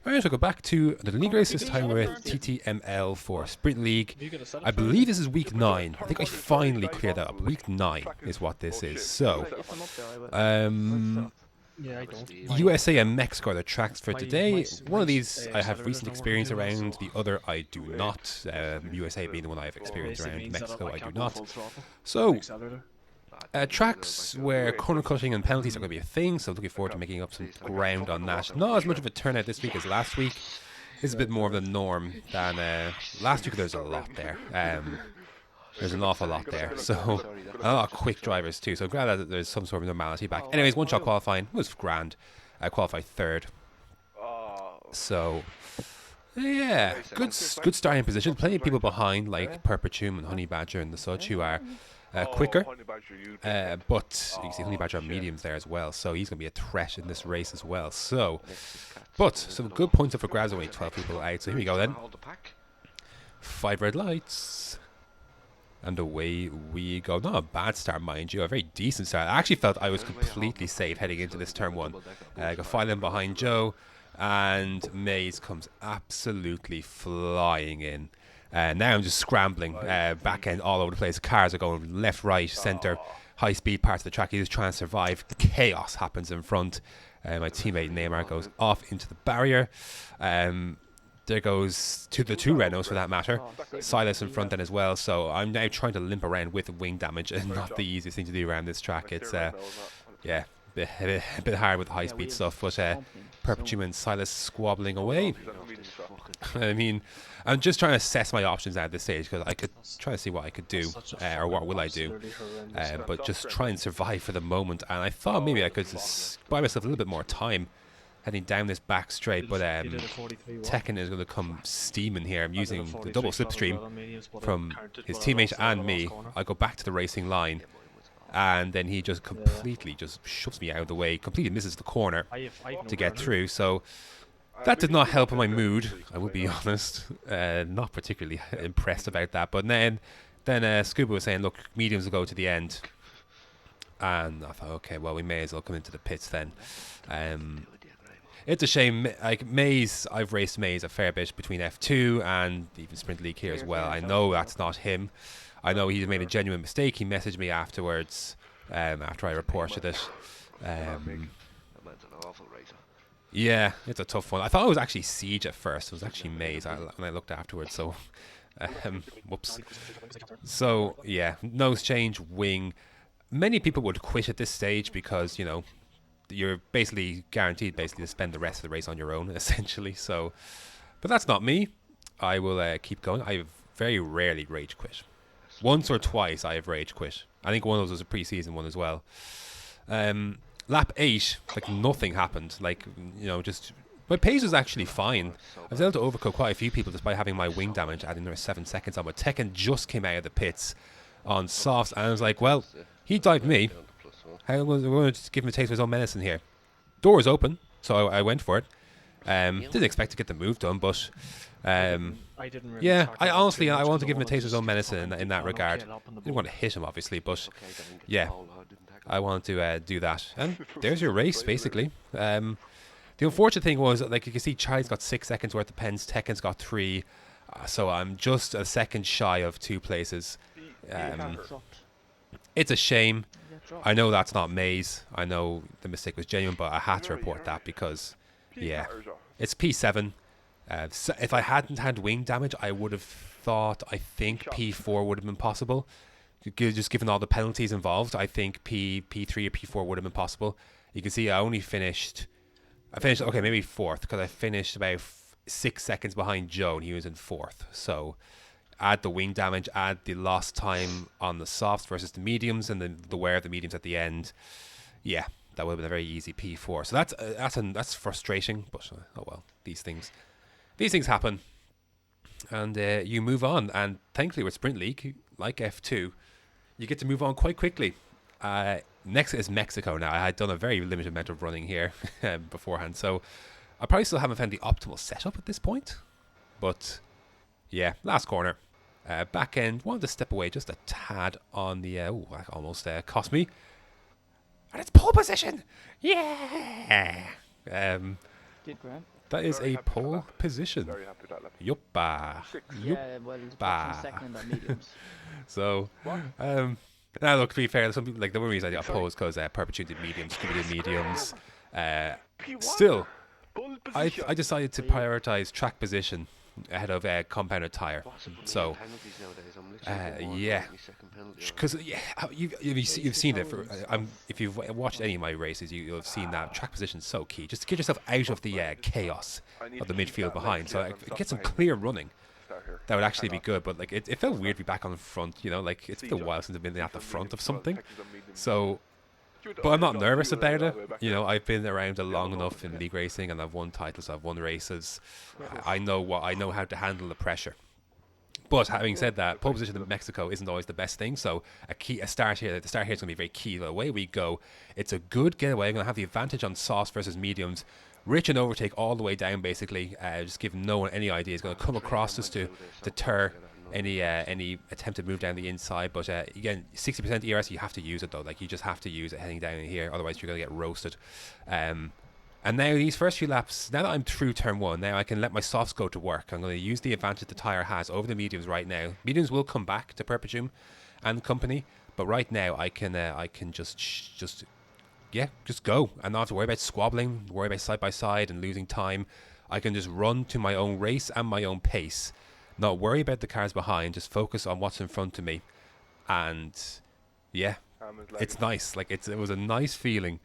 Alright, so go back to the league race, this time with TTML for Sprint League. I believe this is week 9. I think I finally cleared that up. Week 9 is what this is. So, USA and Mexico are the tracks for today. One of these I have recent experience around, the other I do not. USA being the one I have experience around, Mexico I do not. So, tracks where corner cutting and penalties are going to be a thing, so looking forward to making up some ground on that. Not as much of a turnout this week as last week. This is a bit more of the norm than last week. There's a lot there. There's an awful lot there. So, a lot of quick drivers too. So I'm glad that there's some sort of normality back. Anyways, one shot qualifying was grand. I qualified 3rd. So, yeah, good starting position. Plenty of people behind, like Perpetuum and Honey Badger and the such, who are quicker. But you can see Honey Badger are mediums there as well. So he's going to be a threat in this race as well. So, but some good points up for grabs. Only 12 people out. So here we go then. 5 red lights. And away we go. Not a bad start, mind you. A very decent start. I actually felt I was completely safe heading into this turn 1. I got 5 in behind Joe. And Maze comes absolutely flying in. Now I'm just scrambling back end all over the place. Cars are going left, right, centre. High speed parts of the track. He's just trying to survive. Chaos happens in front. My teammate Neymar goes off into the barrier. There goes to the 2 Renaults for that matter. Silas in front then as well. So I'm now trying to limp around with wing damage, and not the easiest thing to do around this track. It's yeah, a bit hard with the high speed stuff. But Perpetuum and Silas squabbling away. I mean, I'm just trying to assess my options at this stage, because I could try to see what I could do, or what will I do, but just try and survive for the moment. And I thought maybe I could just buy myself a little bit more time heading down this back straight, but Tekken is going to come steaming here. I'm using the double slipstream from his teammate and me. I go back to the racing line, and then he just completely just shoves me out of the way, completely misses the corner to get through. So that did not help my mood, I will be honest. Not particularly impressed about that. But then Scuba was saying, look, mediums will go to the end. And I thought, okay, well, we may as well come into the pits then. It's a shame, like Maze, I've raced Maze a fair bit between F2 and even Sprint League here as well. I know that's not him. I know he's made a genuine mistake. He messaged me afterwards, after I reported it. Yeah, it's a tough one. I thought it was actually Siege at first. It was actually Maze when I looked afterwards, so whoops. So, yeah, nose change, wing. Many people would quit at this stage because, you know, you're basically guaranteed to spend the rest of the race on your own, essentially. So, but that's not me. I will keep going. I very rarely rage quit. Once or twice I have rage quit. I think one of those was a pre-season one as well. Lap 8, like nothing happened. Like, you know, just my pace was actually fine. I was able to overcut quite a few people despite having my wing damage, adding another 7 seconds on. But Tekken just came out of the pits on softs, and I was like, well, he dived me. We're going to just give him a taste of his own medicine here. Door was open, so I went for it. Didn't expect to get the move done, but yeah, I honestly want to give him a taste of his own medicine in that regard. Didn't want to hit him, obviously, but yeah, I wanted to do that. And there's your race, basically. The unfortunate thing was, like you can see, Charlie's got 6 seconds worth of pens, Tekken's got 3, so I'm just a second shy of 2 places. It's a shame. I know that's not Maze. I know the mistake was genuine, but I had to report that because, yeah, it's P7. So if I hadn't had wing damage, I would have thought, I think P4 would have been possible. Just given all the penalties involved, I think P3 or P4 would have been possible. You can see I finished, okay, maybe 4th, because I finished about 6 seconds behind Joe, and he was in 4th. So add the wing damage, add the lost time on the softs versus the mediums, and the wear of the mediums at the end. Yeah, that would have been a very easy P4. So that's frustrating, but oh well, these things happen, and you move on. And thankfully with Sprint League, like F2, you get to move on quite quickly. Next is Mexico now. I had done a very limited amount of running here beforehand, so I probably still haven't found the optimal setup at this point, but yeah, last corner. Back end, wanted to step away just a tad on the... that almost cost me. And it's pole position! Yeah! That is a pole position. Yuppa. Yeah, well, Perpetune second on mediums. So, now look, to be fair, some people, like, the one reason I got opposed because Perpetuity did mediums, Scuba did mediums. Still, I decided to prioritize track position ahead of compounded tire. So, yeah, because you've seen it. If you've watched any of my races, you'll have seen that track position is so key. Just to get yourself out of the chaos of the midfield behind. So get some clear running. That would actually be good, but like it felt weird to be back on the front, you know, like it's been a while since I've been at the front of something. So, but I'm not nervous about it. You know, I've been around long enough in league racing, and I've won titles, I've won races. I know how to handle the pressure. But having said that, pole position in Mexico isn't always the best thing. So the start here is going to be very key. The way we go, it's a good getaway. I'm going to have the advantage on softs versus mediums. Rich and overtake all the way down, basically. Just give no one any idea. He's going to come across just to deter any attempt to move down the inside. But again, 60% ERS, you have to use it though. Like you just have to use it heading down in here, otherwise you're going to get roasted. And now these first few laps, now that I'm through turn one, now I can let my softs go to work. I'm going to use the advantage the tyre has over the mediums right now. Mediums will come back to Perpetuum and company, but right now I can just go and not have to worry about squabbling, worry about side by side and losing time. I can just run to my own race and my own pace, not worry about the cars behind, just focus on what's in front of me. And yeah, it's nice. Like it was a nice feeling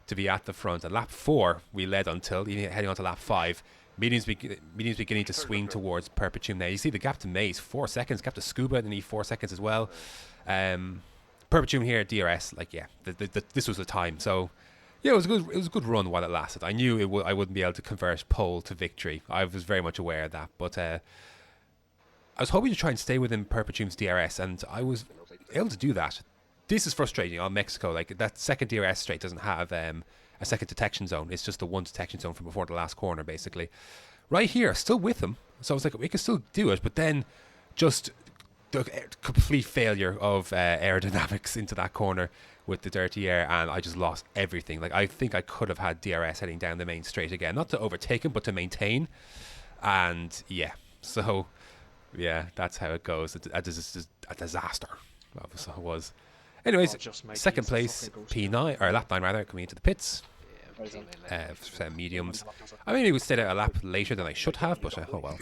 to be at the front. At lap 4, we led until heading on to lap 5. Mediums beginning to swing towards Perpetuum now. You see the gap to Maze, 4 seconds. Gap to Scuba, they need 4 seconds as well. Perpetuum here, DRS, like yeah, this was the time. So yeah, it was a good run while it lasted. I knew I wouldn't be able to convert pole to victory. I was very much aware of that, but I was hoping to try and stay within Perpetuum's DRS, and I was able to do that. This is frustrating on Mexico. Like that second DRS straight doesn't have a second detection zone. It's just the one detection zone from before the last corner, basically. Right here, still with them. So I was like, we can still do it, but then just the complete failure of aerodynamics into that corner with the dirty air, and I just lost everything. Like I think I could have had DRS heading down the main straight again, not to overtake him, but to maintain. And yeah, so yeah, that's how it goes. A disaster. That was. Anyways, second place, P9 or lap 9 rather, coming into the pits. Mediums. I mean, it would stay out a lap later than I should have, but oh well.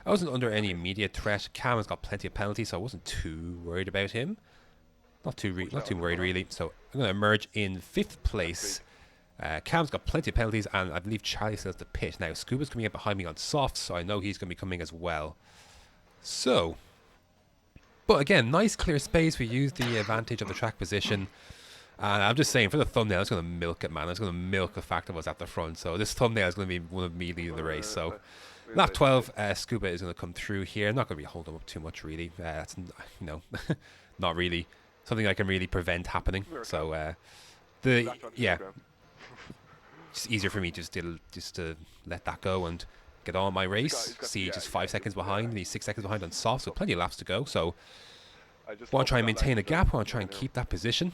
I wasn't under any immediate threat. Cam has got plenty of penalties, so I wasn't too worried about him. Not too worried really. So I'm going to emerge in 5th place. Cam's got plenty of penalties, and I believe Charlie still has the pit. Now Scuba's coming up behind me on softs, so I know he's going to be coming as well. So, but again, nice clear space. We use the advantage of the track position. And I'm just saying, for the thumbnail, it's going to milk it, man. It's going to milk the fact that I was at the front. So this thumbnail is going to be one of me leading the race. So lap 12, Scuba is going to come through here. Not going to be holding up too much, really. That's, you know, not really something I can really prevent happening. So yeah, it's easier for me just to let that go and get on my race. See, just 5 seconds behind, need 6 seconds behind on soft, so plenty of laps to go. So want to try and maintain a gap. Want to try and keep that position.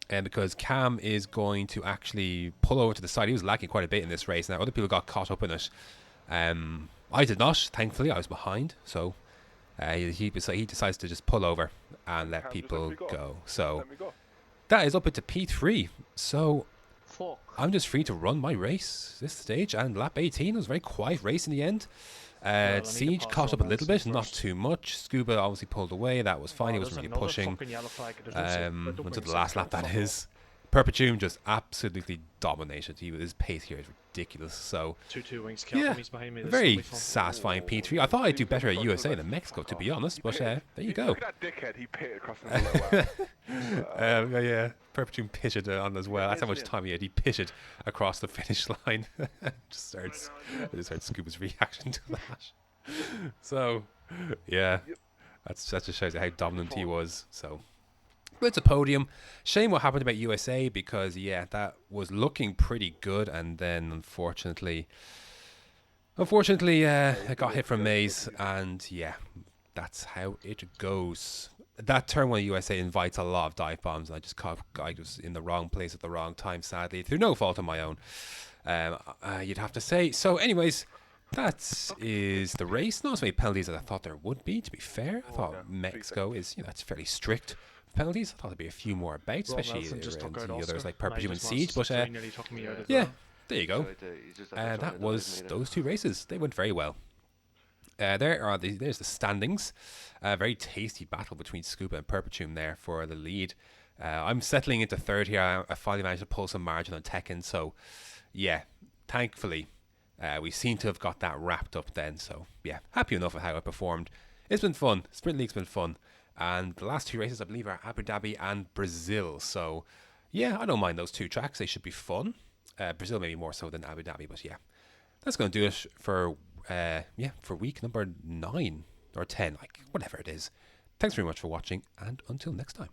And because Cam is going to actually pull over to the side. He was lagging quite a bit in this race. Now, other people got caught up in it. I did not, thankfully. I was behind. So he decides to just pull over and let people go. So that is up into P3. So I'm just free to run my race this stage. And lap 18 was a very quiet race in the end. Siege caught up a little bit, not too much. Scuba obviously pulled away. That was fine. He wasn't really pushing until the last lap, that is. Perpetuum just absolutely dominated. His pace here is ridiculous. So yeah, very satisfying P3. I thought I'd do better at USA than Mexico, to be honest. But there you go. Yeah, Perpetuum pitched on as well. That's how much time he had. He pitched across the finish line. I just heard Scuba's reaction to that. So yeah, that just shows you how dominant he was. So. But it's a podium. Shame what happened about USA, because yeah, that was looking pretty good, and then unfortunately it got hit from Maze, and yeah, that's how it goes. That turn 1 USA invites a lot of dive bombs, and I was in the wrong place at the wrong time, sadly, through no fault of my own. You'd have to say. So, anyways, that is the race. Not as many penalties as I thought there would be, to be fair. I thought Mexico is, it's fairly strict penalties. I thought there'd be a few more about, especially around the others like Perpetuum and Siege. But yeah, there you go. That was those two races. They went very well. There's the standings. Very tasty battle between Scuba and Perpetuum there for the lead. I'm settling into third here. I finally managed to pull some margin on Tekken. So, yeah, thankfully, we seem to have got that wrapped up then. So, yeah, happy enough with how I performed. It's been fun. Sprint League's been fun. And the last two races, I believe, are Abu Dhabi and Brazil. So, yeah, I don't mind those two tracks. They should be fun. Brazil maybe more so than Abu Dhabi. But, yeah, that's going to do it for week number 9 or 10, like whatever it is. Thanks very much for watching, and until next time.